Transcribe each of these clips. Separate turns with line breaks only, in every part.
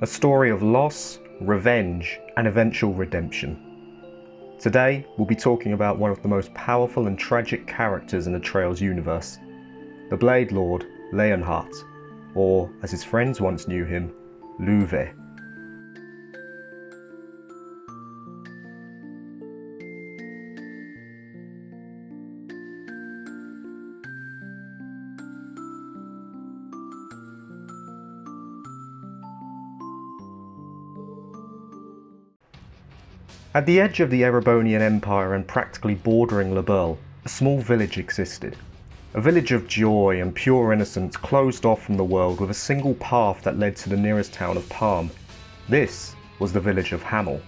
A story of loss, revenge, and eventual redemption. Today, we'll be talking about one of the most powerful and tragic characters in the Trails universe, the Blade Lord, Leonhardt, or, as his friends once knew him, Loewe. At the edge of the Erebonian Empire and practically bordering Loewe, a small village existed. A village of joy and pure innocence closed off from the world with a single path that led to the nearest town of Palm. This was the village of Hamel.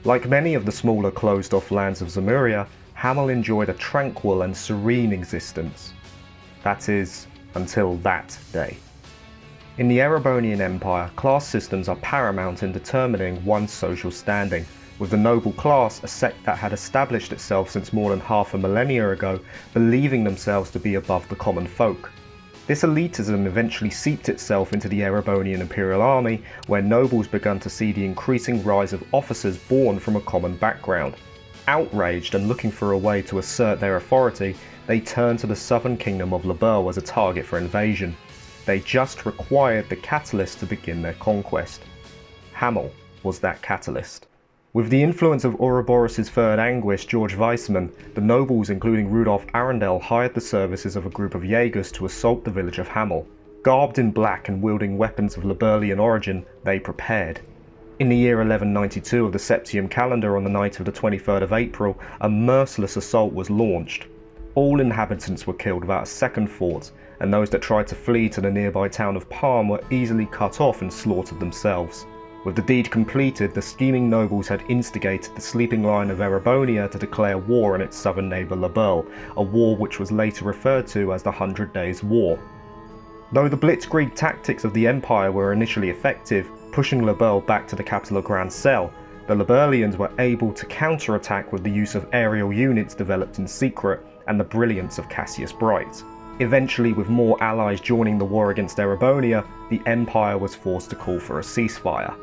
Like many of the smaller closed-off lands of Zemuria, Hamel enjoyed a tranquil and serene existence. That is, until that day. In the Erebonian Empire, class systems are paramount in determining one's social standing, with the noble class, a sect that had established itself since more than half a millennia ago, believing themselves to be above the common folk. This elitism eventually seeped itself into the Erebonian Imperial Army, where nobles began to see the increasing rise of officers born from a common background. Outraged and looking for a way to assert their authority, they turned to the southern kingdom of Loewe as a target for invasion. They just required the catalyst to begin their conquest. Hamel was that catalyst. With the influence of Ouroboros' third anguish, George Weissman, the nobles including Rudolf Arundel hired the services of a group of Jaegers to assault the village of Hamel. Garbed in black and wielding weapons of Loewean origin, they prepared. In the year 1192 of the Septium calendar, on the night of the 23rd of April, a merciless assault was launched. All inhabitants were killed without a second thought, and those that tried to flee to the nearby town of Palm were easily cut off and slaughtered themselves. With the deed completed, the scheming nobles had instigated the sleeping line of Erebonia to declare war on its southern neighbour Loewe, a war which was later referred to as the 100 Days' War. Though the blitzkrieg tactics of the Empire were initially effective, pushing Loewe back to the capital of Grand Cell, the Loeweans were able to counterattack with the use of aerial units developed in secret and the brilliance of Cassius Bright. Eventually, with more allies joining the war against Erebonia, the Empire was forced to call for a ceasefire.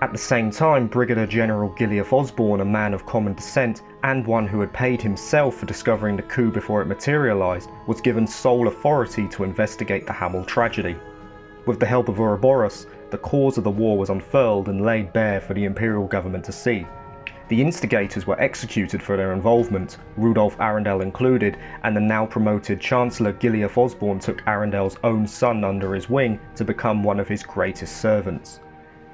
At the same time, Brigadier General Gilead Osborne, a man of common descent and one who had paid himself for discovering the coup before it materialised, was given sole authority to investigate the Hamel tragedy. With the help of Ouroboros, the cause of the war was unfurled and laid bare for the imperial government to see. The instigators were executed for their involvement, Rudolf Arundel included, and the now promoted Chancellor Gilead Osborne took Arundel's own son under his wing to become one of his greatest servants.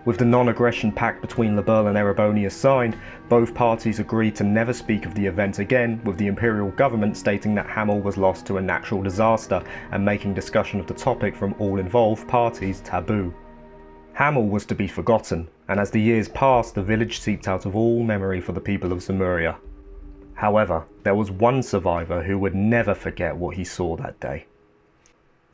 With the non-aggression pact between Loewe and Erebonia signed, both parties agreed to never speak of the event again, with the imperial government stating that Hamel was lost to a natural disaster and making discussion of the topic from all involved parties taboo. Hamel was to be forgotten, and as the years passed, the village seeped out of all memory for the people of Zemuria. However, there was one survivor who would never forget what he saw that day.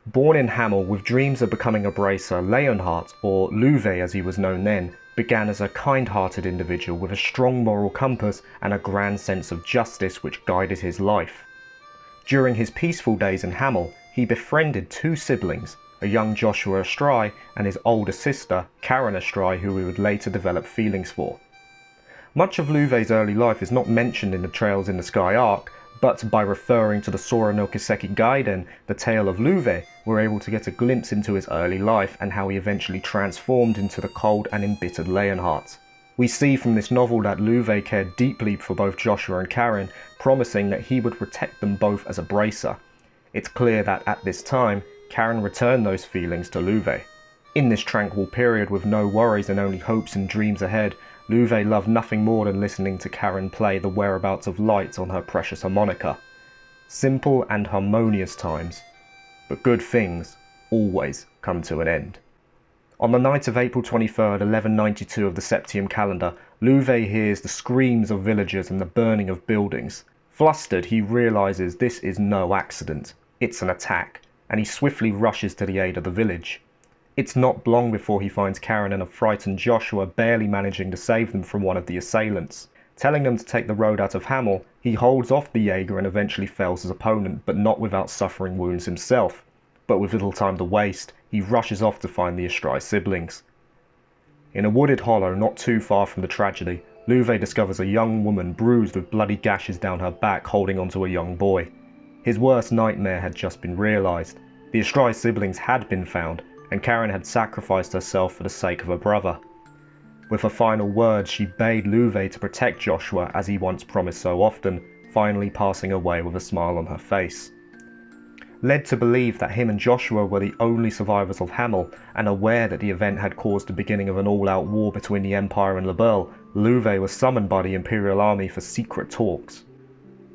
Born in Hamel with dreams of becoming a bracer, Leonhardt, or Loewe as he was known then, began as a kind-hearted individual with a strong moral compass and a grand sense of justice which guided his life. During his peaceful days in Hamel, he befriended two siblings, a young Joshua Astrai and his older sister, Karen Astrai, who he would later develop feelings for. Much of Loewe's early life is not mentioned in the Trails in the Sky arc, but by referring to the Sora no Kiseki Gaiden, the tale of Loewe, we're able to get a glimpse into his early life and how he eventually transformed into the cold and embittered Leonhardt. We see from this novel that Loewe cared deeply for both Joshua and Karen, promising that he would protect them both as a bracer. It's clear that at this time, Karen returned those feelings to Loewe. In this tranquil period with no worries and only hopes and dreams ahead, Loewe loved nothing more than listening to Karen play the whereabouts of light on her precious harmonica. Simple and harmonious times, but good things always come to an end. On the night of April 23rd, 1192 of the Septium calendar, Loewe hears the screams of villagers and the burning of buildings. Flustered, he realises this is no accident, it's an attack, and he swiftly rushes to the aid of the village. It's not long before he finds Karen and a frightened Joshua barely managing to save them from one of the assailants. Telling them to take the road out of Hamel, he holds off the Jaeger and eventually fells his opponent, but not without suffering wounds himself. But with little time to waste, he rushes off to find the Astrai siblings. In a wooded hollow not too far from the tragedy, Loewe discovers a young woman bruised with bloody gashes down her back holding onto a young boy. His worst nightmare had just been realised. The Astrai siblings had been found, and Karen had sacrificed herself for the sake of her brother. With her final words, she bade Loewe to protect Joshua as he once promised so often, finally passing away with a smile on her face. Led to believe that him and Joshua were the only survivors of Hamel, and aware that the event had caused the beginning of an all-out war between the Empire and Loewe, Loewe was summoned by the Imperial Army for secret talks.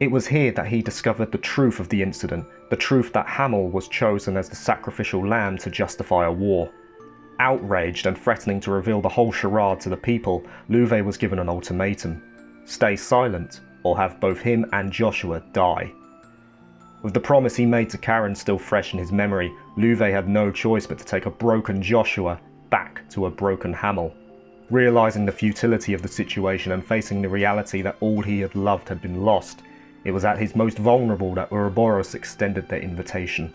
It was here that he discovered the truth of the incident, the truth that Hamel was chosen as the sacrificial lamb to justify a war. Outraged and threatening to reveal the whole charade to the people, Loewe was given an ultimatum: stay silent, or have both him and Joshua die. With the promise he made to Karen still fresh in his memory, Loewe had no choice but to take a broken Joshua back to a broken Hamel. Realising the futility of the situation and facing the reality that all he had loved had been lost, it was at his most vulnerable that Ouroboros extended their invitation.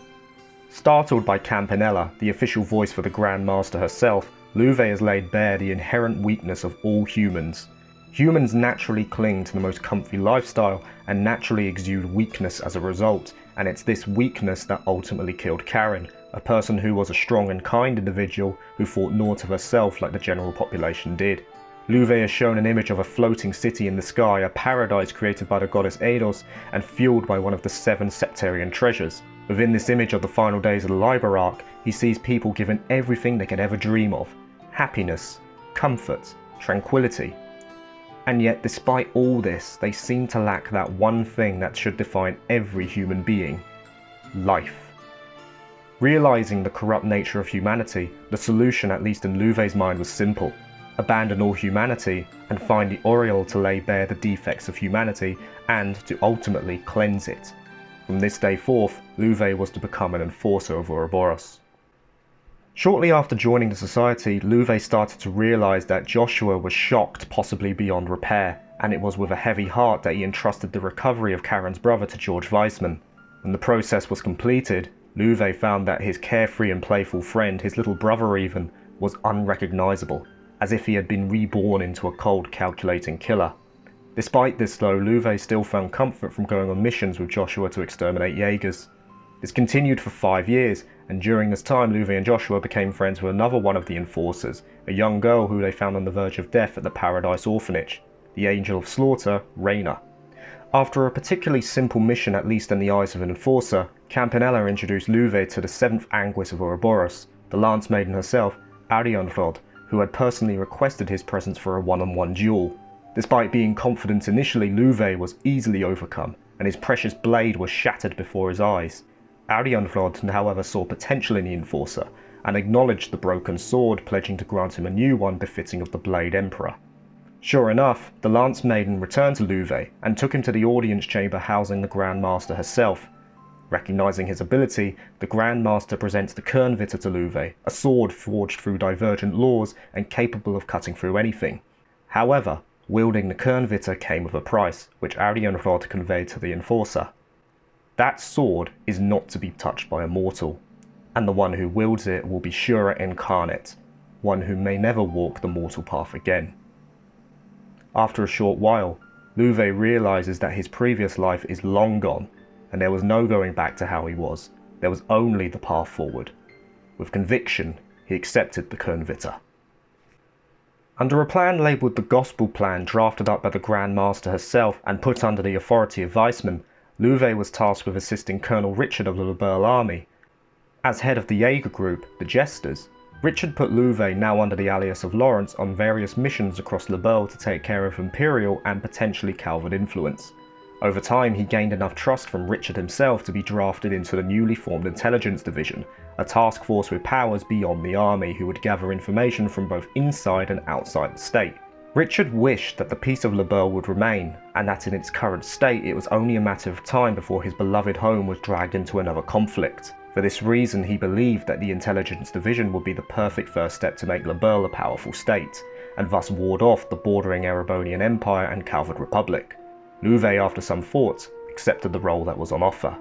Startled by Campanella, the official voice for the Grand Master herself, Loewe has laid bare the inherent weakness of all humans. Humans naturally cling to the most comfy lifestyle and naturally exude weakness as a result, and it's this weakness that ultimately killed Karen, a person who was a strong and kind individual who thought naught of herself like the general population did. Loewe has shown an image of a floating city in the sky, a paradise created by the goddess Eidos and fueled by one of the 7 sectarian treasures. Within this image of the final days of the Liber arc, he sees people given everything they could ever dream of: happiness, comfort, tranquility. And yet, despite all this, they seem to lack that one thing that should define every human being: life. Realising the corrupt nature of humanity, the solution, at least in Loewe's mind, was simple: abandon all humanity and find the Aureole to lay bare the defects of humanity and to ultimately cleanse it. From this day forth, Loewe was to become an enforcer of Ouroboros. Shortly after joining the society, Loewe started to realise that Joshua was shocked possibly beyond repair, and it was with a heavy heart that he entrusted the recovery of Karen's brother to George Weissman. When the process was completed, Loewe found that his carefree and playful friend, his little brother even, was unrecognisable, as if he had been reborn into a cold, calculating killer. Despite this though, Loewe still found comfort from going on missions with Joshua to exterminate Jaegers. This continued for 5 years, and during this time Loewe and Joshua became friends with another one of the enforcers, a young girl who they found on the verge of death at the Paradise Orphanage, the Angel of Slaughter, Raina. After a particularly simple mission, at least in the eyes of an enforcer, Campanella introduced Loewe to the 7th Anguis of Ouroboros, the Lance Maiden herself, Arianrhod, who had personally requested his presence for a one-on-one duel. Despite being confident initially, Loewe was easily overcome, and his precious blade was shattered before his eyes. Arianrhod, however, saw potential in the enforcer, and acknowledged the broken sword, pledging to grant him a new one befitting of the Blade Emperor. Sure enough, the Lance Maiden returned to Loewe, and took him to the audience chamber housing the Grand Master herself. Recognising his ability, the Grand Master presents the Kernvitter to Loewe, a sword forged through divergent laws and capable of cutting through anything. However, wielding the Kernvitter came with a price, which Arianrhod conveyed to the enforcer. That sword is not to be touched by a mortal, and the one who wields it will be Shura incarnate, one who may never walk the mortal path again. After a short while, Loewe realises that his previous life is long gone, and there was no going back to how he was. There was only the path forward. With conviction, he accepted the Kernvitter. Under a plan labelled the Gospel Plan, drafted up by the Grand Master herself and put under the authority of Weissman, Loewe was tasked with assisting Colonel Richard of the Loewe army. As head of the Jaeger group, the Jesters, Richard put Loewe, now under the alias of Lawrence, on various missions across Loewe to take care of Imperial and potentially Calvard influence. Over time, he gained enough trust from Richard himself to be drafted into the newly formed Intelligence Division, a task force with powers beyond the army who would gather information from both inside and outside the state. Richard wished that the peace of Loewe would remain, and that in its current state it was only a matter of time before his beloved home was dragged into another conflict. For this reason, he believed that the Intelligence Division would be the perfect first step to make Loewe a powerful state, and thus ward off the bordering Erebonian Empire and Calvard Republic. Loewe, after some thought, accepted the role that was on offer.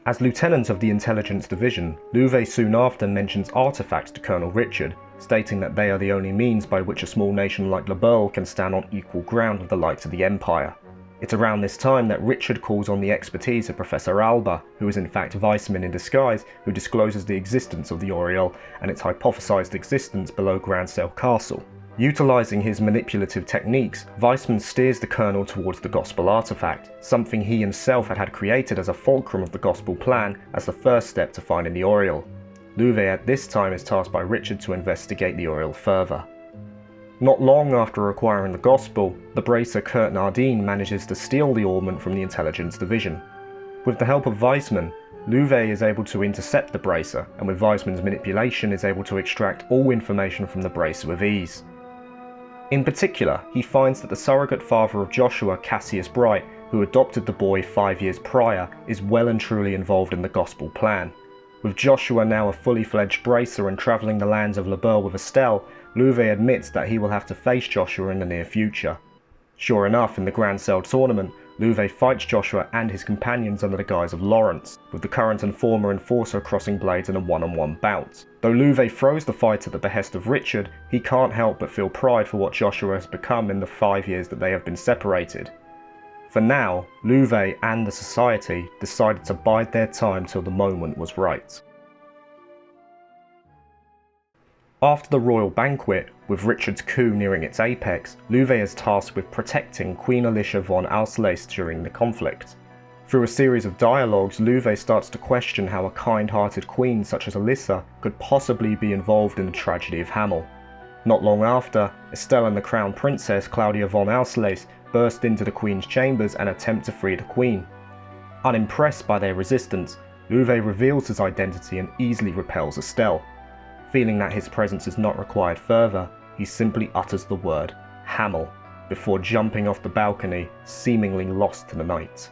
As lieutenant of the Intelligence Division, Loewe soon after mentions artifacts to Colonel Richard, stating that they are the only means by which a small nation like Loewe can stand on equal ground with the likes of the Empire. It's around this time that Richard calls on the expertise of Professor Alba, who is in fact Weissman in disguise, who discloses the existence of the Oriole and its hypothesized existence below Grancel Castle. Utilizing his manipulative techniques, Weissman steers the Colonel towards the Gospel artifact, something he himself had created as a fulcrum of the Gospel plan as the first step to finding the Oriole. Loewe at this time is tasked by Richard to investigate the Oriole further. Not long after acquiring the Gospel, the bracer Kurt Nardine manages to steal the ornament from the Intelligence Division. With the help of Weissman, Loewe is able to intercept the bracer, and with Weissman's manipulation is able to extract all information from the bracer with ease. In particular, he finds that the surrogate father of Joshua, Cassius Bright, who adopted the boy 5 years prior, is well and truly involved in the Gospel plan. With Joshua now a fully fledged bracer and travelling the lands of Loewe with Estelle, Loewe admits that he will have to face Joshua in the near future. Sure enough, in the Grancel tournament, Loewe fights Joshua and his companions under the guise of Lawrence, with the current and former enforcer crossing blades in a one-on-one bout. Though Loewe throws the fight at the behest of Richard, he can't help but feel pride for what Joshua has become in the 5 years that they have been separated. For now, Loewe and the Society decided to bide their time till the moment was right. After the royal banquet, with Richard's coup nearing its apex, Loewe is tasked with protecting Queen Alicia von Auslese during the conflict. Through a series of dialogues, Loewe starts to question how a kind-hearted queen such as Alicia could possibly be involved in the tragedy of Hamel. Not long after, Estelle and the Crown Princess Claudia von Auslese burst into the Queen's chambers and attempt to free the Queen. Unimpressed by their resistance, Loewe reveals his identity and easily repels Estelle. Feeling that his presence is not required further, he simply utters the word Hamel before jumping off the balcony, seemingly lost to the night.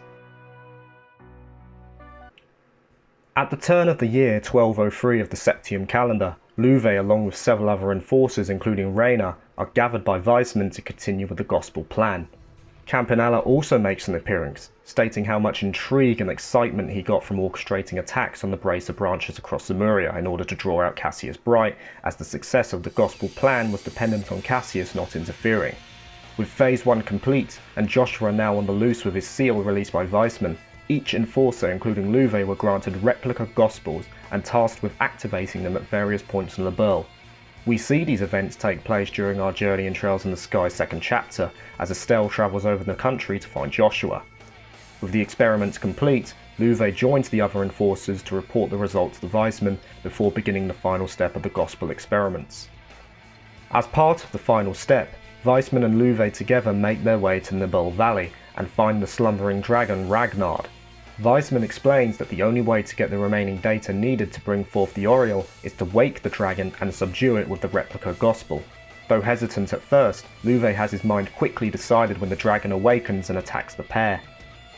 At the turn of the year 1203 of the Septium calendar, Loewe, along with several other enforcers including Rayner, are gathered by Weissman to continue with the Gospel plan. Campanella also makes an appearance, stating how much intrigue and excitement he got from orchestrating attacks on the bracer branches across Lemuria in order to draw out Cassius Bright, as the success of the Gospel plan was dependent on Cassius not interfering. With Phase 1 complete, and Joshua now on the loose with his seal released by Weissman, each enforcer, including Loewe, were granted replica Gospels and tasked with activating them at various points in Loewe. We see these events take place during our Journey in Trails in the Sky second chapter, as Estelle travels over the country to find Joshua. With the experiments complete, Loewe joins the other enforcers to report the results to Weissman before beginning the final step of the Gospel experiments. As part of the final step, Weissman and Loewe together make their way to Nibel Valley and find the slumbering dragon Ragnard. Weissman explains that the only way to get the remaining data needed to bring forth the Oriole is to wake the dragon and subdue it with the replica Gospel. Though hesitant at first, Loewe has his mind quickly decided when the dragon awakens and attacks the pair.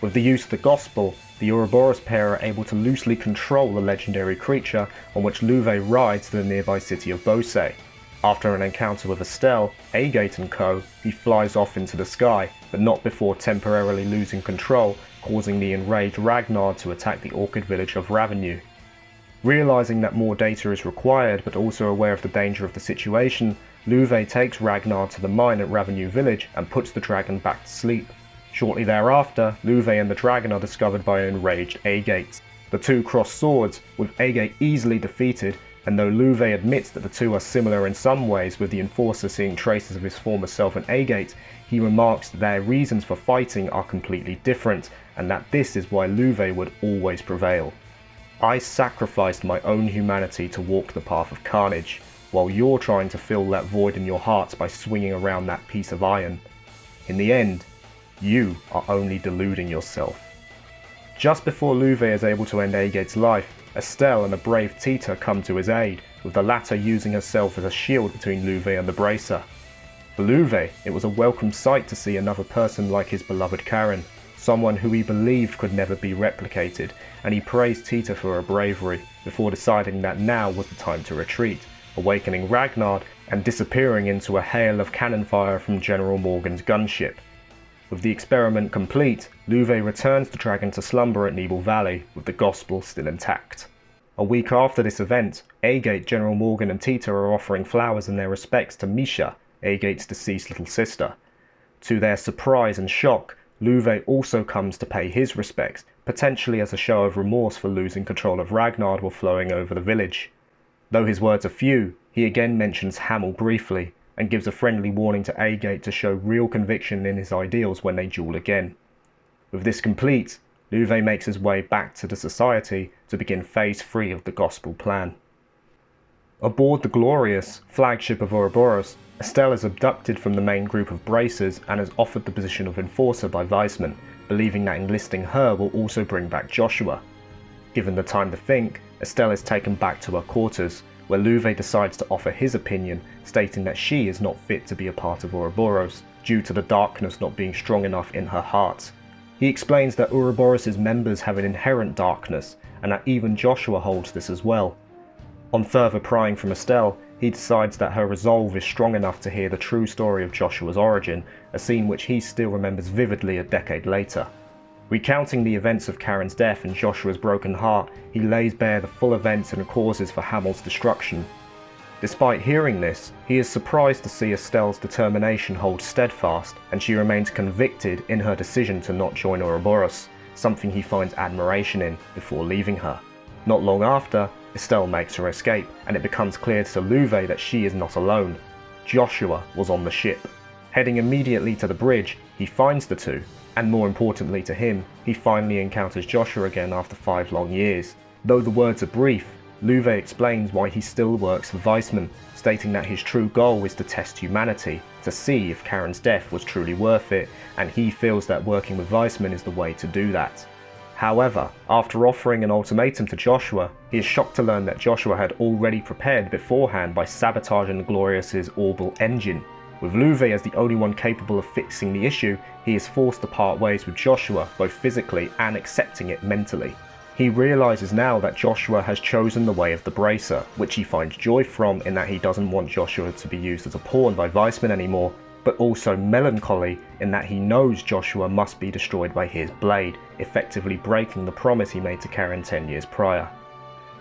With the use of the Gospel, the Ouroboros pair are able to loosely control the legendary creature, on which Loewe rides to the nearby city of Beausset. After an encounter with Estelle, Agate and co., he flies off into the sky, but not before temporarily losing control, causing the enraged Ragnard to attack the orchid village of Ravenu. Realizing that more data is required, but also aware of the danger of the situation, Loewe takes Ragnard to the mine at Ravenu village and puts the dragon back to sleep. Shortly thereafter, Loewe and the dragon are discovered by an enraged Agate. The two cross swords, with Agate easily defeated, and though Loewe admits that the two are similar in some ways, with the enforcer seeing traces of his former self in Agate, he remarks that their reasons for fighting are completely different, and that this is why Loewe would always prevail. I sacrificed my own humanity to walk the path of carnage, while you're trying to fill that void in your hearts by swinging around that piece of iron. In the end, you are only deluding yourself. Just before Loewe is able to end Agate's life, Estelle and the brave Tita come to his aid, with the latter using herself as a shield between Loewe and the bracer. For Loewe, it was a welcome sight to see another person like his beloved Karen, someone who he believed could never be replicated, and he praised Tita for her bravery, before deciding that now was the time to retreat, awakening Ragnard and disappearing into a hail of cannon fire from General Morgan's gunship. With the experiment complete, Loewe returns the dragon to slumber at Nibel Valley, with the Gospel still intact. A week after this event, Agate, General Morgan and Tita are offering flowers and their respects to Misha, Agate's deceased little sister. To their surprise and shock, Loewe also comes to pay his respects, potentially as a show of remorse for losing control of Ragnar while flowing over the village. Though his words are few, he again mentions Hamel briefly, and gives a friendly warning to Agate to show real conviction in his ideals when they duel again. With this complete, Loewe makes his way back to the society to begin Phase 3 of the Gospel Plan. Aboard the Glorious, flagship of Ouroboros, Estelle is abducted from the main group of bracers and is offered the position of enforcer by Weissman, believing that enlisting her will also bring back Joshua. Given the time to think, Estelle is taken back to her quarters, where Loewe decides to offer his opinion, stating that she is not fit to be a part of Ouroboros, due to the darkness not being strong enough in her heart. He explains that Ouroboros' members have an inherent darkness, and that even Joshua holds this as well. On further prying from Estelle, he decides that her resolve is strong enough to hear the true story of Joshua's origin, a scene which he still remembers vividly a decade later. Recounting the events of Karen's death and Joshua's broken heart, he lays bare the full events and causes for Hamel's destruction. Despite hearing this, he is surprised to see Estelle's determination hold steadfast, and she remains convicted in her decision to not join Ouroboros, something he finds admiration in before leaving her. Not long after, Estelle makes her escape, and it becomes clear to Loewe that she is not alone. Joshua was on the ship. Heading immediately to the bridge, he finds the two, and more importantly to him, he finally encounters Joshua again after 5 long years. Though the words are brief, Loewe explains why he still works for Weissman, stating that his true goal is to test humanity, to see if Karen's death was truly worth it, and he feels that working with Weissman is the way to do that. However, after offering an ultimatum to Joshua, he is shocked to learn that Joshua had already prepared beforehand by sabotaging the Glorious's orbital engine. With Loewe as the only one capable of fixing the issue, he is forced to part ways with Joshua, both physically and accepting it mentally. He realises now that Joshua has chosen the way of the bracer, which he finds joy from in that he doesn't want Joshua to be used as a pawn by Weissman anymore, but also melancholy in that he knows Joshua must be destroyed by his blade, effectively breaking the promise he made to Karen 10 years prior.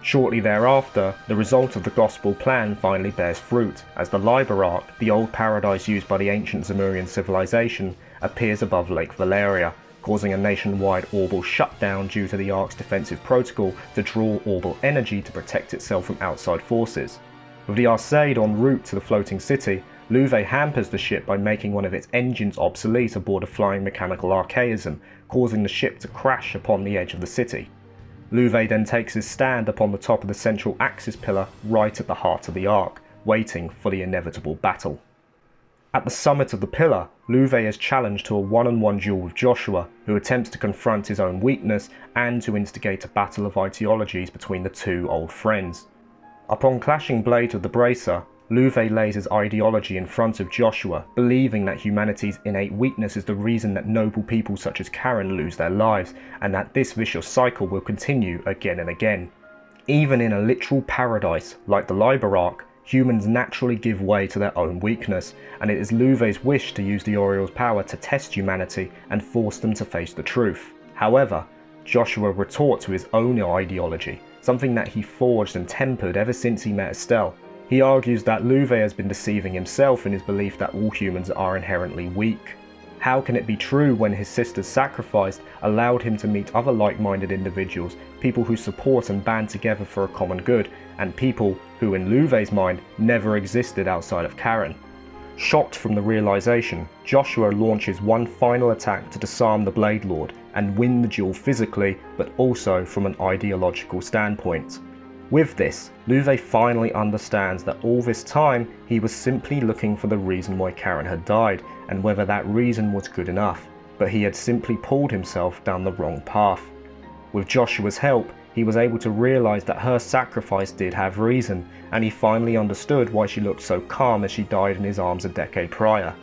Shortly thereafter, the result of the Gospel Plan finally bears fruit, as the Liber Ark, the old paradise used by the ancient Zemurian civilization, appears above Lake Valeria, causing a nationwide orbital shutdown due to the Ark's defensive protocol to draw orbital energy to protect itself from outside forces. With the Arseid en route to the floating city, Loewe hampers the ship by making one of its engines obsolete aboard a flying mechanical archaism, causing the ship to crash upon the edge of the city. Loewe then takes his stand upon the top of the central axis pillar right at the heart of the Ark, waiting for the inevitable battle. At the summit of the pillar, Loewe is challenged to a one-on-one duel with Joshua, who attempts to confront his own weakness and to instigate a battle of ideologies between the two old friends. Upon clashing blades with the bracer, Loewe lays his ideology in front of Joshua, believing that humanity's innate weakness is the reason that noble people such as Karen lose their lives, and that this vicious cycle will continue again and again. Even in a literal paradise like the Liber Ark, humans naturally give way to their own weakness, and it is Loewe's wish to use the Oriel's power to test humanity and force them to face the truth. However, Joshua retorts with his own ideology, something that he forged and tempered ever since he met Estelle. He argues that Loewe has been deceiving himself in his belief that all humans are inherently weak. How can it be true when his sister's sacrifice allowed him to meet other like-minded individuals, people who support and band together for a common good, and people who in Loewe's mind never existed outside of Karen? Shocked from the realization, Joshua launches one final attack to disarm the Blade Lord and win the duel physically, but also from an ideological standpoint. With this, Loewe finally understands that all this time he was simply looking for the reason why Karen had died, and whether that reason was good enough, but he had simply pulled himself down the wrong path. With Joshua's help, he was able to realize that her sacrifice did have reason, and he finally understood why she looked so calm as she died in his arms a decade prior.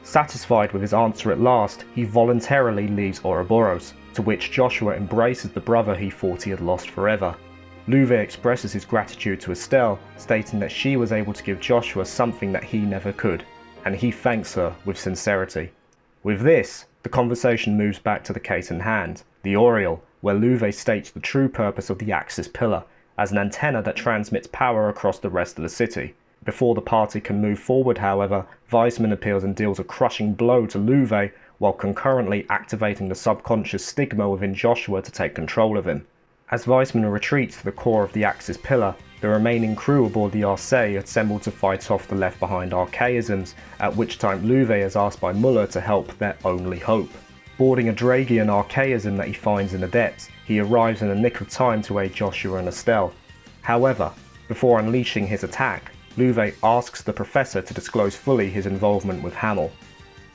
Satisfied with his answer at last, he voluntarily leaves Ouroboros, to which Joshua embraces the brother he thought he had lost forever. Loewe expresses his gratitude to Estelle, stating that she was able to give Joshua something that he never could, and he thanks her with sincerity. With this, the conversation moves back to the case in hand, the Oriel, where Loewe states the true purpose of the Axis pillar, as an antenna that transmits power across the rest of the city. Before the party can move forward, however, Weissman appears and deals a crushing blow to Loewe, while concurrently activating the subconscious stigma within Joshua to take control of him. As Weissman retreats to the core of the Axis pillar, the remaining crew aboard the Arcee assemble to fight off the left-behind archaisms, at which time Loewe is asked by Muller to help their only hope. Boarding a Dragian archaism that he finds in the depths, he arrives in the nick of time to aid Joshua and Estelle. However, before unleashing his attack, Loewe asks the Professor to disclose fully his involvement with Hamel.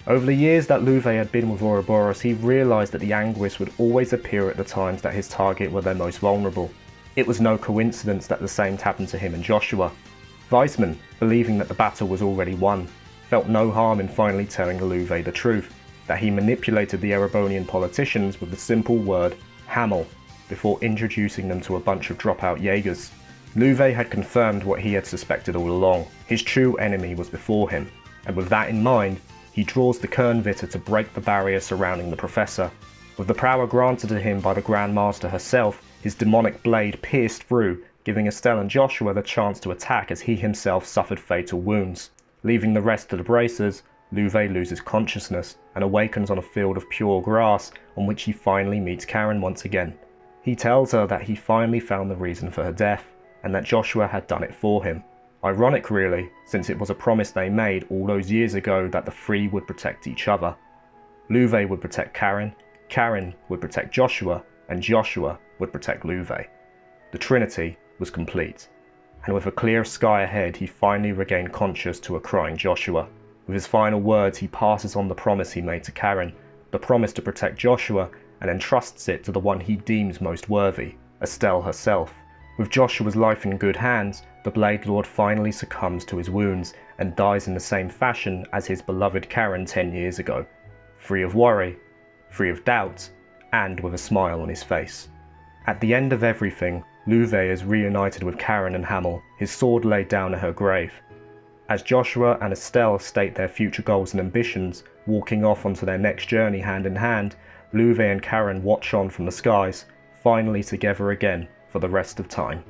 Over the years that Loewe had been with Ouroboros, he realised that the Anguists would always appear at the times that his target were their most vulnerable. It was no coincidence that the same happened to him and Joshua. Weissman, believing that the battle was already won, felt no harm in finally telling Loewe the truth, that he manipulated the Erebonian politicians with the simple word Hamel, before introducing them to a bunch of dropout Jaegers. Loewe had confirmed what he had suspected all along. His true enemy was before him, and with that in mind, he draws the Kernvitter to break the barrier surrounding the Professor. With the power granted to him by the Grand Master herself, his demonic blade pierced through, giving Estelle and Joshua the chance to attack as he himself suffered fatal wounds. Leaving the rest to the bracers, Loewe loses consciousness and awakens on a field of pure grass on which he finally meets Karen once again. He tells her that he finally found the reason for her death, and that Joshua had done it for him. Ironic really, since it was a promise they made all those years ago that the three would protect each other. Loewe would protect Karen, Karen would protect Joshua, and Joshua would protect Loewe. The Trinity was complete, and with a clear sky ahead he finally regained conscious to a crying Joshua. With his final words he passes on the promise he made to Karen, the promise to protect Joshua, and entrusts it to the one he deems most worthy, Estelle herself. With Joshua's life in good hands, the Blade Lord finally succumbs to his wounds and dies in the same fashion as his beloved Karen 10 years ago, free of worry, free of doubt, and with a smile on his face. At the end of everything, Loewe is reunited with Karen and Hamel, his sword laid down at her grave. As Joshua and Estelle state their future goals and ambitions, walking off onto their next journey hand in hand, Loewe and Karen watch on from the skies, finally together again for the rest of time.